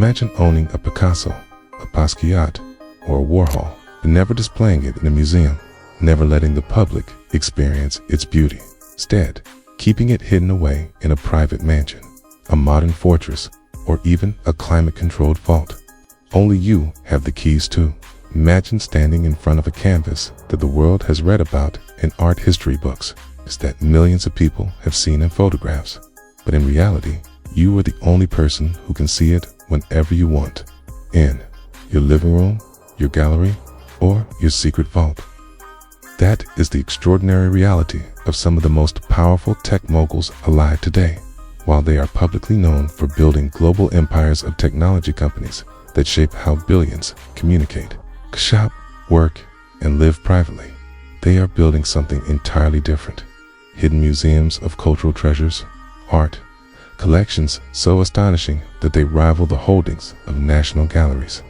Imagine owning a Picasso, a Basquiat, or a Warhol, but never displaying it in a museum, never letting the public experience its beauty. Instead, keeping it hidden away in a private mansion, a modern fortress, or even a climate-controlled vault. Only you have the keys to. Imagine standing in front of a canvas that the world has read about in art history books, that millions of people have seen in photographs. But in reality, you are the only person who can see it whenever you want, in your living room, your gallery, or your secret vault. That is the extraordinary reality of some of the most powerful tech moguls alive today. While they are publicly known for building global empires of technology companies that shape how billions communicate, shop, work, and live privately, they are building something entirely different. Hidden museums of cultural treasures, art, collections so astonishing that they rival the holdings of national galleries.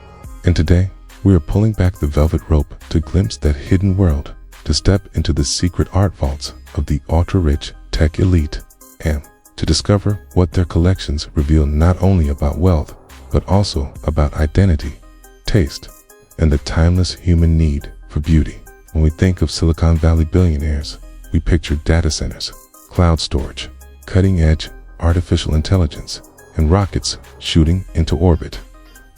And today, we are pulling back the velvet rope to glimpse that hidden world, to step into the secret art vaults of the ultra-rich tech elite, and to discover what their collections reveal not only about wealth, but also about identity, taste, and the timeless human need for beauty. When we think of Silicon Valley billionaires, we picture data centers, cloud storage, cutting-edge artificial intelligence, and rockets shooting into orbit.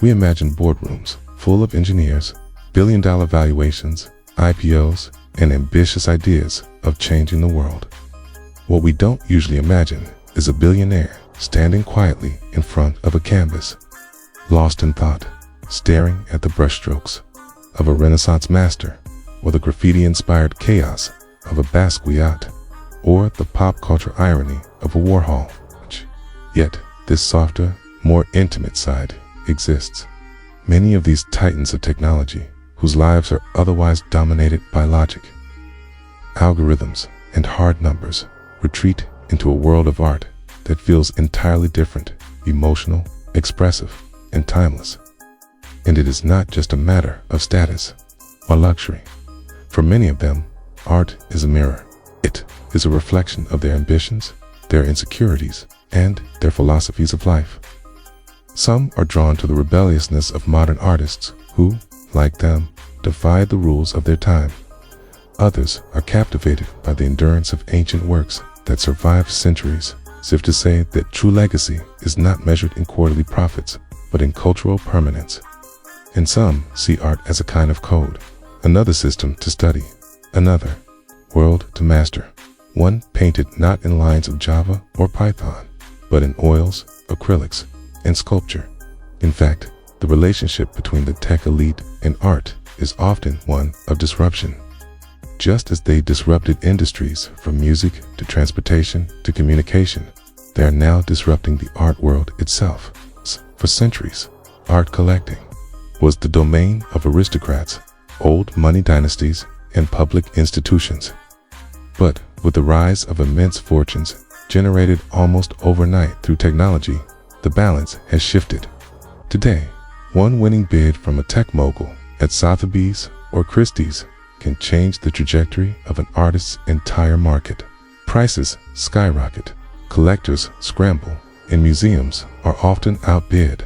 We imagine boardrooms full of engineers, billion-dollar valuations, IPOs, and ambitious ideas of changing the world. What we don't usually imagine is a billionaire standing quietly in front of a canvas, lost in thought, staring at the brushstrokes of a Renaissance master, or the graffiti-inspired chaos of a Basquiat, or the pop culture irony of a Warhol. Yet, this softer, more intimate side exists. Many of these titans of technology, whose lives are otherwise dominated by logic, algorithms, and hard numbers, retreat into a world of art that feels entirely different, emotional, expressive, and timeless. And it is not just a matter of status or luxury. For many of them, art is a mirror. It is a reflection of their ambitions, their insecurities, and their philosophies of life. Some are drawn to the rebelliousness of modern artists who, like them, defy the rules of their time. Others are captivated by the endurance of ancient works that survived centuries, as if to say that true legacy is not measured in quarterly profits, but in cultural permanence. And some see art as a kind of code, another system to study, another world to master, one painted not in lines of Java or Python, but in oils, acrylics, and sculpture. In fact, the relationship between the tech elite and art is often one of disruption. Just as they disrupted industries from music to transportation to communication, they are now disrupting the art world itself. For centuries, art collecting was the domain of aristocrats, old money dynasties, and public institutions. But with the rise of immense fortunes generated almost overnight through technology, the balance has shifted. Today, one winning bid from a tech mogul at Sotheby's or Christie's can change the trajectory of an artist's entire market. Prices skyrocket, collectors scramble, and museums are often outbid.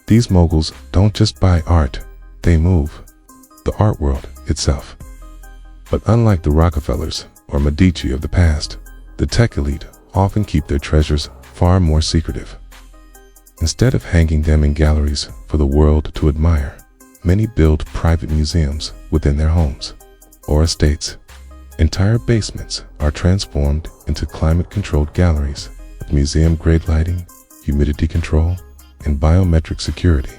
These moguls don't just buy art, they move the art world itself. But unlike the Rockefellers or Medici of the past, the tech elite often keep their treasures far more secretive. Instead of hanging them in galleries for the world to admire, many build private museums within their homes or estates. Entire basements are transformed into climate-controlled galleries with museum-grade lighting, humidity control, and biometric security.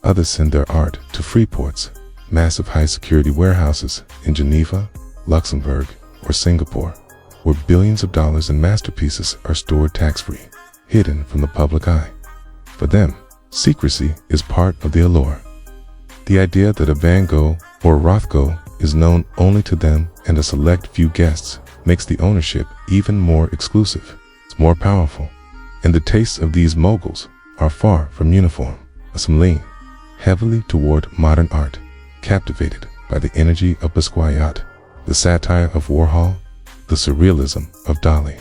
Others send their art to free ports, massive high-security warehouses in Geneva, Luxembourg, or Singapore, where billions of dollars in masterpieces are stored tax-free, hidden from the public eye. For them, secrecy is part of the allure. The idea that a Van Gogh or Rothko is known only to them and a select few guests makes the ownership even more exclusive. It's more powerful. And the tastes of these moguls are far from uniform. Some lean heavily toward modern art, captivated by the energy of Basquiat, the satire of Warhol, the surrealism of Dali.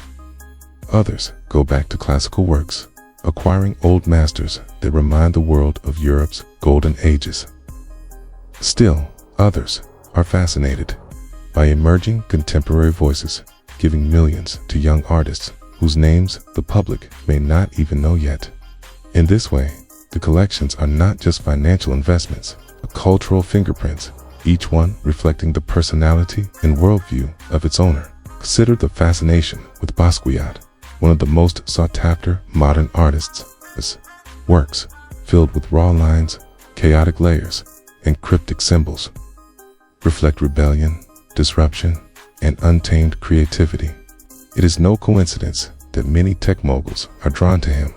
Others go back to classical works, acquiring old masters that remind the world of Europe's golden ages. Still, others are fascinated by emerging contemporary voices, giving millions to young artists whose names the public may not even know yet. In this way, the collections are not just financial investments, but cultural fingerprints, each one reflecting the personality and worldview of its owner. Consider the fascination with Basquiat, one of the most sought-after modern artists. His works, filled with raw lines, chaotic layers, and cryptic symbols, reflect rebellion, disruption, and untamed creativity. It is no coincidence that many tech moguls are drawn to him.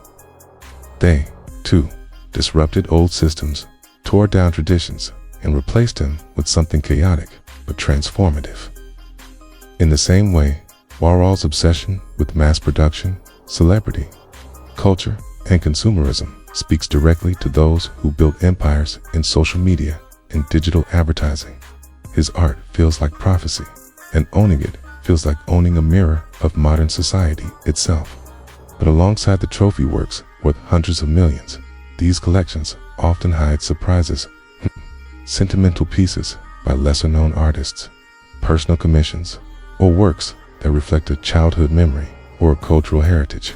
They, too, disrupted old systems, tore down traditions, and replaced them with something chaotic but transformative. In the same way, Warhol's obsession with mass production, celebrity, culture, and consumerism speaks directly to those who built empires in social media and digital advertising. His art feels like prophecy, and owning it feels like owning a mirror of modern society itself. But alongside the trophy works worth hundreds of millions, these collections often hide surprises. Sentimental pieces by lesser-known artists, personal commissions, or works that reflect a childhood memory or a cultural heritage.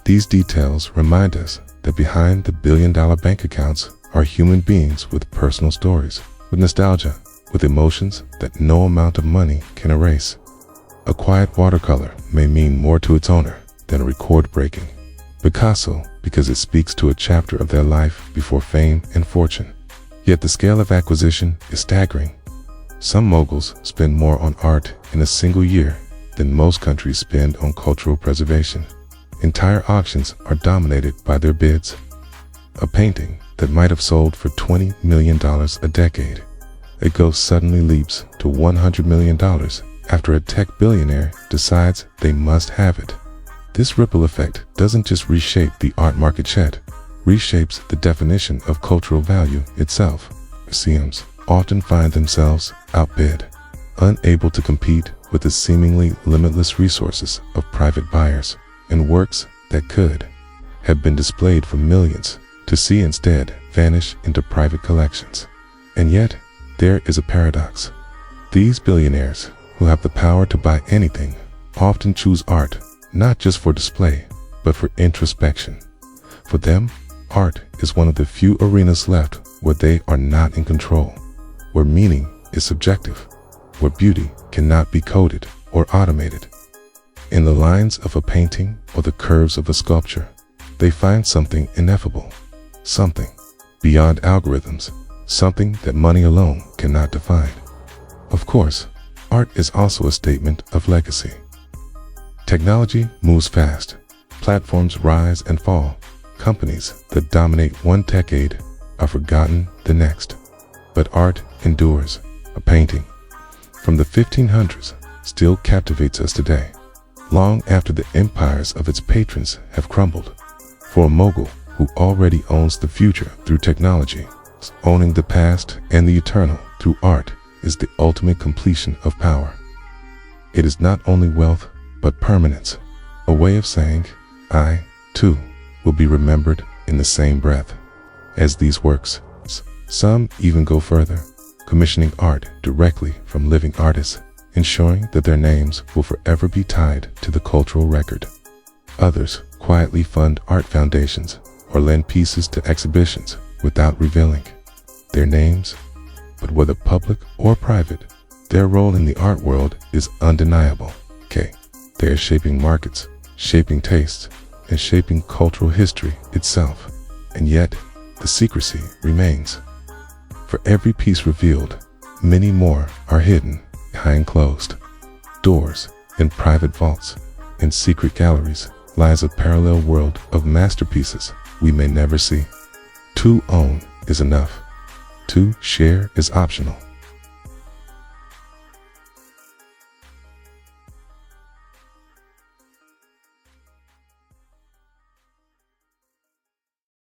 These details remind us that behind the billion-dollar bank accounts are human beings with personal stories, with nostalgia, with emotions that no amount of money can erase. A quiet watercolor may mean more to its owner than a record-breaking Picasso because it speaks to a chapter of their life before fame and fortune. Yet the scale of acquisition is staggering. Some moguls spend more on art in a single year than most countries spend on cultural preservation. Entire auctions are dominated by their bids. A painting that might have sold for $20 million a decade, a ghost suddenly leaps to $100 million after a tech billionaire decides they must have it. This ripple effect doesn't just reshape the art market yet, reshapes the definition of cultural value itself. Museums often find themselves outbid, unable to compete with the seemingly limitless resources of private buyers, and works that could have been displayed for millions to see instead vanish into private collections. And yet, there is a paradox. These billionaires, who have the power to buy anything, often choose art not just for display, but for introspection. For them, art is one of the few arenas left where they are not in control, where meaning is subjective, where beauty cannot be coded or automated. In the lines of a painting or the curves of a sculpture, they find something ineffable, something beyond algorithms, something that money alone cannot define. Of course, art is also a statement of legacy. Technology moves fast, platforms rise and fall, companies that dominate one decade are forgotten the next. But art endures. A painting from the 1500s still captivates us today, long after the empires of its patrons have crumbled. For a mogul who already owns the future through technology, owning the past and the eternal through art is the ultimate completion of power. It is not only wealth, but permanence, a way of saying, I, too, will be remembered in the same breath as these works. Some even go further, commissioning art directly from living artists, ensuring that their names will forever be tied to the cultural record. Others quietly fund art foundations or lend pieces to exhibitions without revealing their names. But whether public or private, their role in the art world is undeniable. They are shaping markets, shaping tastes, and shaping cultural history itself. And yet, the secrecy remains. For every piece revealed, many more are hidden behind closed doors. In private vaults and secret galleries lies a parallel world of masterpieces we may never see. To own is enough. To share is optional.